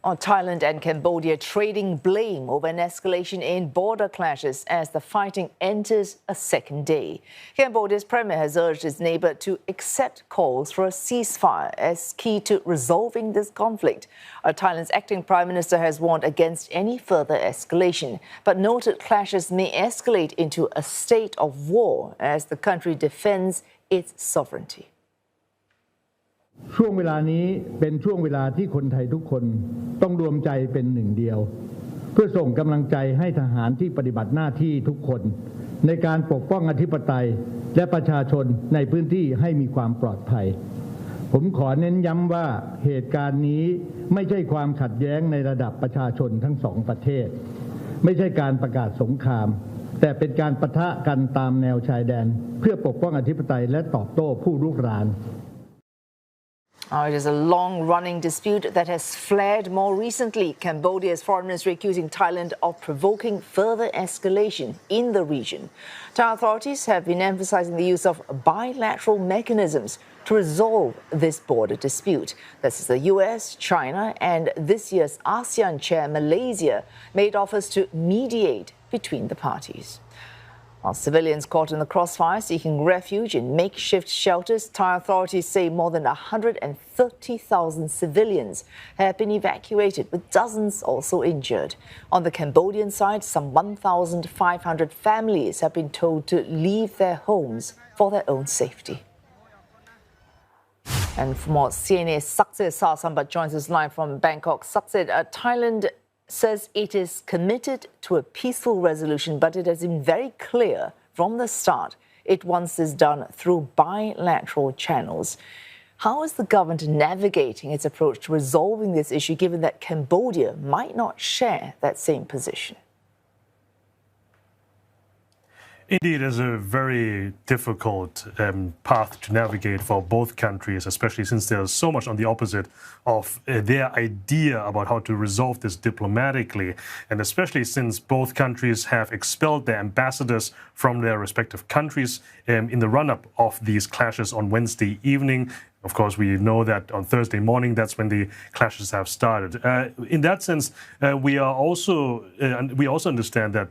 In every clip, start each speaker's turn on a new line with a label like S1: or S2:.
S1: On Thailand and Cambodia trading blame over an escalation in border clashes as the fighting enters a second day. Cambodia's premier has urged its neighbour to accept calls for a ceasefire as key to resolving this conflict. Thailand's acting prime minister has warned against any further escalation, but noted clashes may escalate into a state of war as the country defends its sovereignty.
S2: ช่วงเวลานี้เป็นช่วงเวลาที่คนไทยทุกคนต้องรวมใจเป็นหนึ่งเดียวเพื่อส่งกำลังใจให้ทหารที่ปฏิบัติหน้าที่ทุกคนในการปกป้องอธิปไตยและประชาชนในพื้นที่ให้มีความปลอดภัยผมขอเน้นย้ำว่าเหตุการณ์นี้ไม่ใช่ความขัดแย้งในระดับประชาชนทั้งสองประเทศไม่ใช่การประกาศสงครามแต่เป็นการปะทะกันตามแนวชายแดนเพื่อปกป้องอธิปไตยและตอบโต้ผู้รุกราน
S1: It is a long-running dispute that has flared more recently. Cambodia's foreign ministry accusing Thailand of provoking further escalation in the region. Thai authorities have been emphasizing the use of bilateral mechanisms to resolve this border dispute. This is the US, China, and this year's ASEAN chair, Malaysia, made offers to mediate between the parties. While civilians caught in the crossfire seeking refuge in makeshift shelters, Thai authorities say more than 130,000 civilians have been evacuated, with dozens also injured. On the Cambodian side, some 1,500 families have been told to leave their homes for their own safety. And for more, CNA's Saksith Saiyasombut joins us live from Bangkok. Saksith, Thailand says it is committed to a peaceful resolution, but it has been very clear from the start it wants this done through bilateral channels. How is the government navigating its approach to resolving this issue, given that Cambodia might not share that same position?
S3: Indeed, it's a very difficult path to navigate for both countries, especially since there's so much on the opposite of their idea about how to resolve this diplomatically, and especially since both countries have expelled their ambassadors from their respective countries in the run-up of these clashes on Wednesday evening. Of course, we know that on Thursday morning, that's when the clashes have started. In that sense, we also understand that,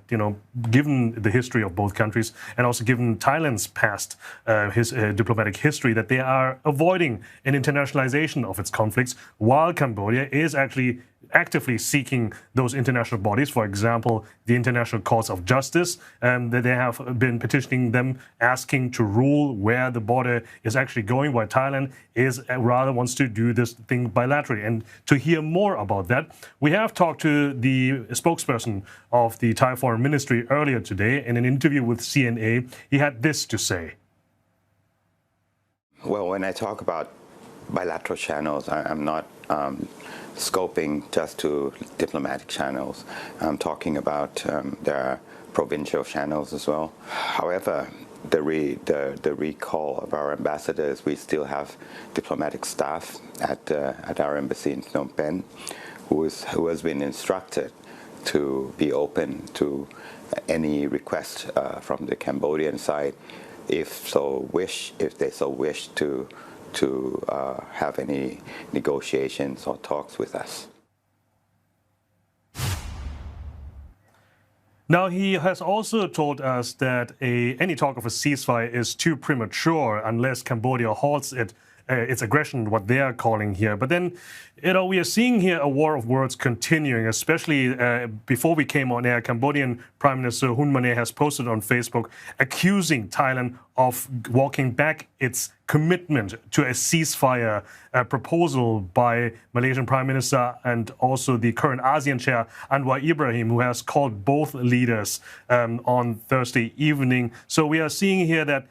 S3: given the history of both countries and also given Thailand's past diplomatic history, that they are avoiding an internationalization of its conflicts, while Cambodia is actually actively seeking those international bodies, for example, the International Courts of Justice, that they have been petitioning them, asking to rule where the border is actually going, while Thailand rather wants to do this thing bilaterally. And to hear more about that, we have talked to the spokesperson of the Thai Foreign Ministry earlier today. In an interview with CNA, he had this to say.
S4: Well, when I talk about bilateral channels, I'm not scoping just to diplomatic channels. I'm talking about there are provincial channels as well. However, the recall of our ambassadors, we still have diplomatic staff at our embassy in Phnom Penh who has been instructed to be open to any request from the Cambodian side, if they so wish to have any negotiations or talks with us.
S3: Now, he has also told us that any talk of a ceasefire is too premature unless Cambodia halts its aggression, what they are calling here. But then, we are seeing here a war of words continuing, especially before we came on air. Cambodian Prime Minister Hun Manet has posted on Facebook accusing Thailand of walking back its commitment to a ceasefire proposal by Malaysian Prime Minister and also the current ASEAN chair, Anwar Ibrahim, who has called both leaders on Thursday evening. So we are seeing here that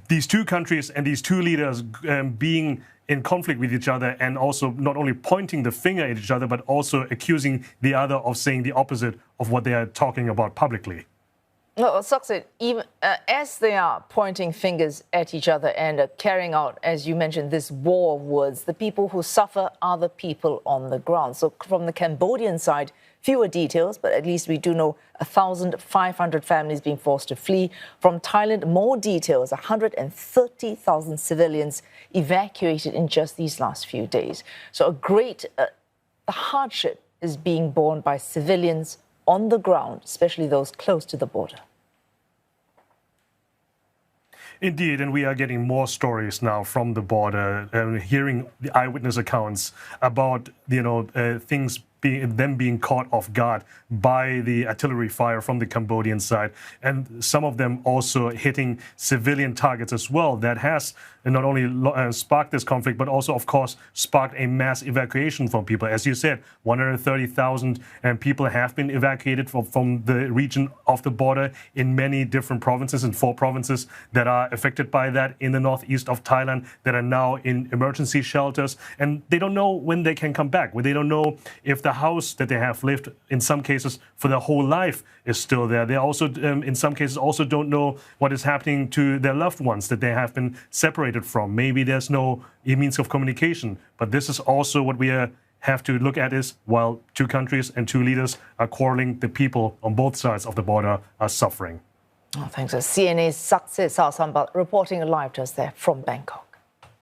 S3: these two countries and these two leaders being in conflict with each other, and also not only pointing the finger at each other, but also accusing the other of saying the opposite of what they are talking about publicly.
S1: Well, Saksith, even as they are pointing fingers at each other and carrying out, as you mentioned, this war of words, the people who suffer are the people on the ground. So from the Cambodian side, fewer details, but at least we do know 1,500 families being forced to flee. From Thailand, more details, 130,000 civilians evacuated in just these last few days. So a great the hardship is being borne by civilians on the ground, especially those close to the border.
S3: Indeed, and we are getting more stories now from the border, hearing the eyewitness accounts about, things being caught off guard by the artillery fire from the Cambodian side, and some of them also hitting civilian targets as well. That has not only sparked this conflict, but also, of course, sparked a mass evacuation from people. As you said, 130,000 people have been evacuated from the region of the border in many different provinces, in 4 provinces that are affected by that in the northeast of Thailand, that are now in emergency shelters, and they don't know when they can come back. They don't know if the house that they have lived, in some cases, for their whole life is still there. They also, in some cases, also don't know what is happening to their loved ones that they have been separated from. Maybe there's no means of communication. But this is also what we have to look at is, while 2 countries and 2 leaders are quarreling, the people on both sides of the border are suffering.
S1: Oh, thanks. CNA's Saksith Saiyasombut reporting live to us there from Bangkok.